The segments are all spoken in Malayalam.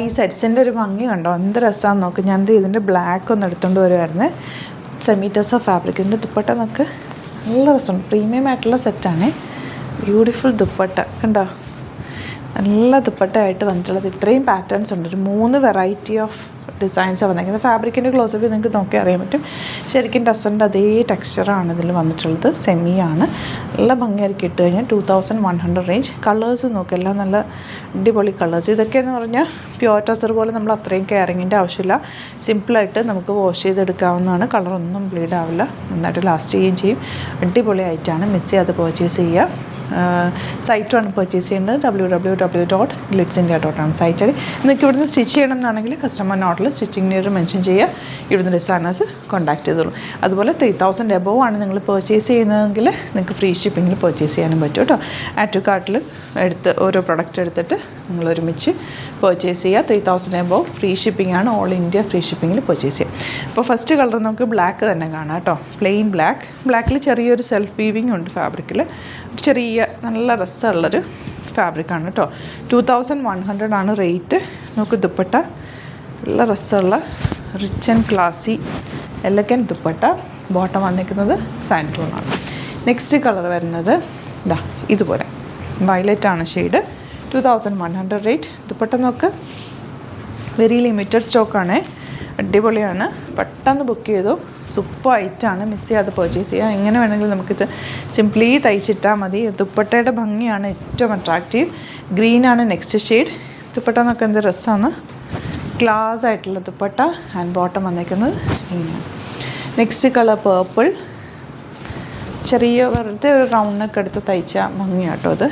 ഈ സെറ്റ്സിൻ്റെ ഒരു ഭംഗി കണ്ടോ, എന്ത് രസമാണെന്ന് നോക്ക്. ഞാനത് ഇതിൻ്റെ ബ്ലാക്ക് ഒന്ന് എടുത്തുകൊണ്ട് വരുമായിരുന്നു. സെമീറ്റേഴ്സ് ഓഫ് ഫാബ്രിക്. ഇതിൻ്റെ ദുപ്പട്ട നോക്ക്, നല്ല രസമുണ്ട്. പ്രീമിയം ആയിട്ടുള്ള സെറ്റാണ്. ബ്യൂട്ടിഫുൾ ദുപ്പട്ട കണ്ടോ, നല്ല ദുപ്പട്ടയായിട്ട് വന്നിട്ടുള്ളത്. ഇത്രയും പാറ്റേൺസ് ഉണ്ട്. ഒരു 3 വെറൈറ്റി ഓഫ് ഡിസൈൻസാണ് വന്നിരിക്കുന്നത്. ഫാബ്രിക്കിൻ്റെ ക്ലോസപ്പ് നിങ്ങൾക്ക് നോക്കി അറിയാൻ പറ്റും. ശരിക്കും ടസറിൻ്റെ അതേ ടെക്സ്ചറാണ് ഇതിൽ വന്നിട്ടുള്ളത്. സെമിയാണ്. നല്ല ഭംഗിയായിരിക്കും ഇട്ട് കഴിഞ്ഞാൽ. 2100 റേഞ്ച്. കളേഴ്സ് നോക്കുക, എല്ലാം നല്ല അടിപൊളി കളേഴ്സ്. ഇതൊക്കെയെന്ന് പറഞ്ഞാൽ പ്യുവർ ടസർ പോലെ നമ്മൾ അത്രയും കെയറിങ്ങിൻ്റെ ആവശ്യമില്ല. സിമ്പിളായിട്ട് നമുക്ക് വാഷ് ചെയ്തെടുക്കാവുന്നതാണ്. കളറൊന്നും ബ്ലീഡ് ആവില്ല. നന്നായിട്ട് ലാസ്റ്റ് ചെയ്യുകയും ചെയ്യും. അടിപൊളി ആയിട്ടാണ്. മിസ് ചെയ്യാതെ പർച്ചേസ് ചെയ്യുക. സൈറ്റാണ് പർച്ചേസ് ചെയ്യേണ്ടത്. www.glitzindia.com സൈറ്റ് വഴി. നിങ്ങൾക്ക് ഇവിടുന്ന് സ്റ്റിച്ച് ചെയ്യണം എന്നാണെങ്കിൽ കസ്റ്റമർ നോട്ടിൽ സ്റ്റിച്ചിങ് നിയർ മെൻഷൻ ചെയ്യുക. ഇവിടുന്ന് ഡിസൈനേഴ്സ് കോൺടാക്ട് ചെയ്തോളൂ. അതുപോലെ 3000 എബോവ് ആണ് നിങ്ങൾ പർച്ചേസ് ചെയ്യുന്നതെങ്കിൽ നിങ്ങൾക്ക് ഫ്രീ ഷിപ്പിങ്ങിൽ പർച്ചേസ് ചെയ്യാനും പറ്റും കേട്ടോ. ആഡ് ടു കാർട്ടിൽ എടുത്ത് ഓരോ പ്രൊഡക്റ്റ് എടുത്തിട്ട് നിങ്ങൾ ഒരുമിച്ച് പർച്ചേസ് ചെയ്യുക. 3000 എബോവ് ഫ്രീ ഷിപ്പിംഗ് ആണ്. ഓൾ ഇന്ത്യ ഫ്രീ ഷിപ്പിങ്ങിൽ പർച്ചേസ് ചെയ്യാം. അപ്പോൾ ഫസ്റ്റ് കളർ നമുക്ക് ബ്ലാക്ക് തന്നെ കാണാം കേട്ടോ. Plain black. ബ്ലാക്കിൽ ചെറിയൊരു സെൽഫ് വീവിങ് ഉണ്ട് ഫാബ്രിക്കിൽ. ചെറിയ നല്ല രസമുള്ളൊരു ഫാബ്രിക്കാണ് കേട്ടോ. 2100 ആണ് റേറ്റ്. നമുക്ക് ദുപ്പട്ട നല്ല രസമുള്ള rich and ക്ലാസി elegant dupatta. Bottom വന്നിരിക്കുന്നത് സാൻഡൂണാണ്. നെക്സ്റ്റ് കളർ വരുന്നത് ഇതുപോലെ വയലറ്റാണ് ഷെയ്ഡ്. 2100 റേറ്റ്. ദുപ്പട്ട നോക്ക്, വെരി ലിമിറ്റഡ് സ്റ്റോക്കാണ്. അടിപൊളിയാണ്. പെട്ടെന്ന് ബുക്ക് ചെയ്തു. സൂപ്പർ ഐറ്റാണ്. മിസ് ചെയ്യാതെ പർച്ചേസ് ചെയ്യുക. എങ്ങനെ വേണമെങ്കിലും നമുക്കിത് സിംപ്ലി തയ്ച്ചിട്ടാൽ മതി. ദുപ്പട്ടയുടെ ഭംഗിയാണ് ഏറ്റവും അട്രാക്റ്റീവ്. ഗ്രീനാണ് നെക്സ്റ്റ് ഷെയ്ഡ്. ദുപ്പട്ട നോക്കുക എന്ത് രസമാണ്. ക്ലാസ് ആയിട്ടുള്ള ദുപ്പട്ട. ആൻഡ് ബോട്ടം വന്നേക്കുന്നത് ഇങ്ങനെയാണ്. Next colour purple. ചെറിയ വെറുതെ ഒരു റൗണ്ടൊക്കെ എടുത്ത് തയ്ച്ച ഭംഗിയാട്ടോ അത്.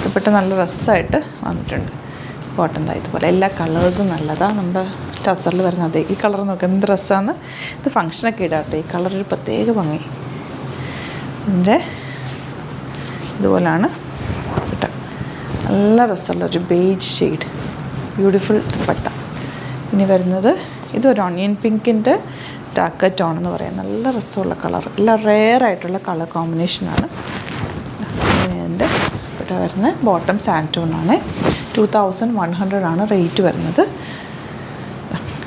ദുപ്പട്ട നല്ല രസമായിട്ട് വന്നിട്ടുണ്ട്. ബോട്ടം ഇതുപോലെ. എല്ലാ കളേഴ്സും നല്ലതാണ്. നമ്മുടെ ടസറിൽ വരുന്നത് ഈ കളർ നോക്കുക എന്ത് രസമാണ്. ഇത് ഫങ്ഷനൊക്കെ ഇടാട്ടോ. ഈ കളർ ഒരു പ്രത്യേക ഭംഗി. ഇതിൻ്റെ ഇതുപോലാണ് ദുപ്പട്ട. നല്ല രസമുള്ളൊരു ബേജ് ഷെയ്ഡ്. ബ്യൂട്ടിഫുൾ ദുപ്പട്ട. ഇനി വരുന്നത് ഇതൊരു ഓണിയൻ പിങ്കിൻ്റെ ഡാർക്ക് ടോൺ എന്ന് പറയാം. നല്ല രസമുള്ള കളർ. എല്ലാം റെയർ ആയിട്ടുള്ള കളർ കോമ്പിനേഷനാണ്. ഇതിൻ്റെ ദുപ്പട്ട വരുന്നത്. ബോട്ടം സാൻഡൂണാണ്. 2100 ആണ് റേറ്റ് വരുന്നത്.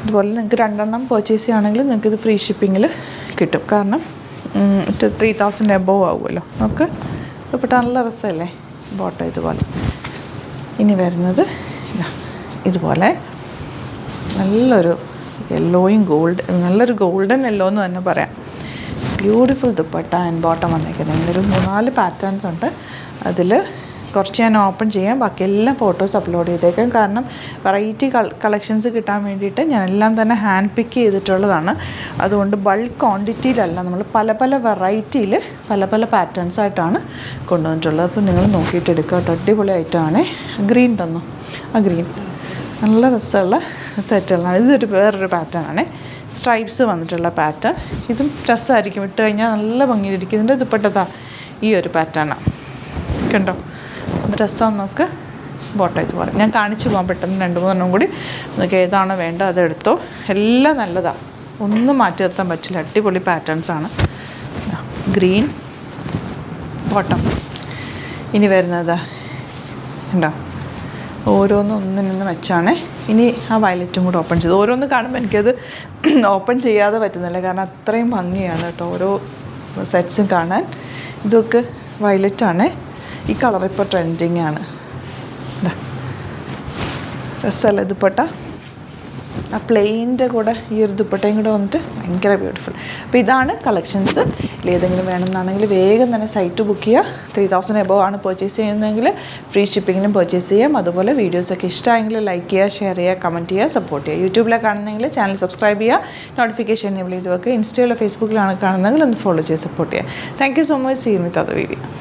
അതുപോലെ നിങ്ങൾക്ക് 2 പർച്ചേസ് ചെയ്യുകയാണെങ്കിൽ നിങ്ങൾക്കിത് ഫ്രീ ഷിപ്പിങ്ങിൽ കിട്ടും. കാരണം 3000 എബോവ് ആവുമല്ലോ. നമുക്ക് ദുപ്പട്ട നല്ല രസമല്ലേ. ബോട്ടം ഇതുപോലെ. ഇനി വരുന്നത് ഇതുപോലെ നല്ലൊരു യെല്ലോയും നല്ലൊരു ഗോൾഡൻ യെല്ലോ എന്ന് തന്നെ പറയാം. ബ്യൂട്ടിഫുൾ ദുപ്പട്ട ആൻഡ് ബോട്ടം വന്നേക്കുന്നത്. ഇങ്ങനെ ഒരു 3-4 പാറ്റേൺസ് ഉണ്ട്. അതിൽ കുറച്ച് ഞാൻ ഓപ്പൺ ചെയ്യാം. ബാക്കി എല്ലാം ഫോട്ടോസ് അപ്ലോഡ് ചെയ്തേക്കാം. കാരണം വെറൈറ്റി കളക്ഷൻസ് കിട്ടാൻ വേണ്ടിയിട്ട് ഞാൻ എല്ലാം തന്നെ ഹാൻഡ് പിക്ക് ചെയ്തിട്ടുള്ളതാണ്. അതുകൊണ്ട് ബൾക്ക് ക്വാണ്ടിറ്റിയിലല്ല, നമ്മൾ പല പല വെറൈറ്റിയിൽ പല പല പാറ്റേൺസ് ആയിട്ടാണ് കൊണ്ടുവന്നിട്ടുള്ളത്. അപ്പോൾ നിങ്ങൾ നോക്കിയിട്ട് എടുക്കുക കേട്ടോ. അടിപൊളിയായിട്ടാണ്. ഗ്രീൻ തന്നു. ആ ഗ്രീൻ നല്ല രസമുള്ള സെറ്റുകളാണ്. ഇതൊരു വേറൊരു പാറ്റേൺ ആണ്. സ്ട്രൈപ്സ് വന്നിട്ടുള്ള പാറ്റേൺ. ഇതും രസമായിരിക്കും. ഇട്ട് കഴിഞ്ഞാൽ നല്ല ഭംഗിയിലിരിക്കും. ഇതിൻ്റെ ദുപ്പട്ട ഈ ഒരു പാറ്റേണാണ്. കണ്ടോ രസം. നോക്ക് ബോട്ടം ഇതുപോലെ. ഞാൻ കാണിച്ചു പോകാൻ പെട്ടെന്ന് 2-3 കൂടി. നിങ്ങൾക്ക് ഏതാണോ വേണ്ടത് അതെടുത്തോ. എല്ലാം നല്ലതാണ്. ഒന്നും മാറ്റി നിർത്താൻ പറ്റില്ല. അടിപൊളി പാറ്റേൺസാണ്. Green bottom. ഇനി വരുന്നത് ഉണ്ടോ, ഓരോന്നും ഒന്നിനൊന്ന് വെച്ചാണ്. ഇനി ആ വയലറ്റും കൂടെ ഓപ്പൺ ചെയ്ത് ഓരോന്ന് കാണുമ്പോൾ എനിക്കത് ഓപ്പൺ ചെയ്യാതെ പറ്റുന്നില്ല. കാരണം അത്രയും ഭംഗിയാണ് കേട്ടോ ഓരോ സെറ്റ്സും കാണാൻ. ഇതൊക്കെ വയലറ്റാണ്. ഈ കളർ ഇപ്പോൾ ട്രെൻഡിങ് ആണ്. രസമല്ലേ ദുപ്പട്ട. ആ പ്ലെയിൻ്റെ കൂടെ ഈ ഒരു ദുപ്പട്ടയും കൂടെ വന്നിട്ട് ഭയങ്കര ബ്യൂട്ടിഫുൾ. അപ്പോൾ ഇതാണ് കളക്ഷൻസ്. ഏതെങ്കിലും വേണമെന്നാണെങ്കിൽ വേഗം തന്നെ സൈറ്റ് ബുക്ക് ചെയ്യുക. 3000 എബോവ് ആണ് പർച്ചേസ് ചെയ്യുന്നതെങ്കിൽ ഫ്രീ ഷിപ്പിങ്ങിനും പർച്ചേസ് ചെയ്യാം. അതുപോലെ വീഡിയോസൊക്കെ ഇഷ്ടമായെങ്കിൽ ലൈക്ക് ചെയ്യുക, ഷെയർ ചെയ്യുക, കമൻറ്റ് ചെയ്യുക, സപ്പോർട്ട് ചെയ്യുക. യൂട്യൂബിലാണ് കാണുന്നതെങ്കിൽ ചാനൽ സബ്സ്ക്രൈബ് ചെയ്യുക, നോട്ടിഫിക്കേഷൻ എനേബിൾ ചെയ്ത് വെക്കുക. ഇൻസ്റ്റയിലോ ഫേസ്ബുക്കിലാണ് കാണുന്നതെങ്കിൽ ഒന്ന് ഫോളോ ചെയ്ത് സപ്പോർട്ട് ചെയ്യുക. Thank you so much. See you with other video.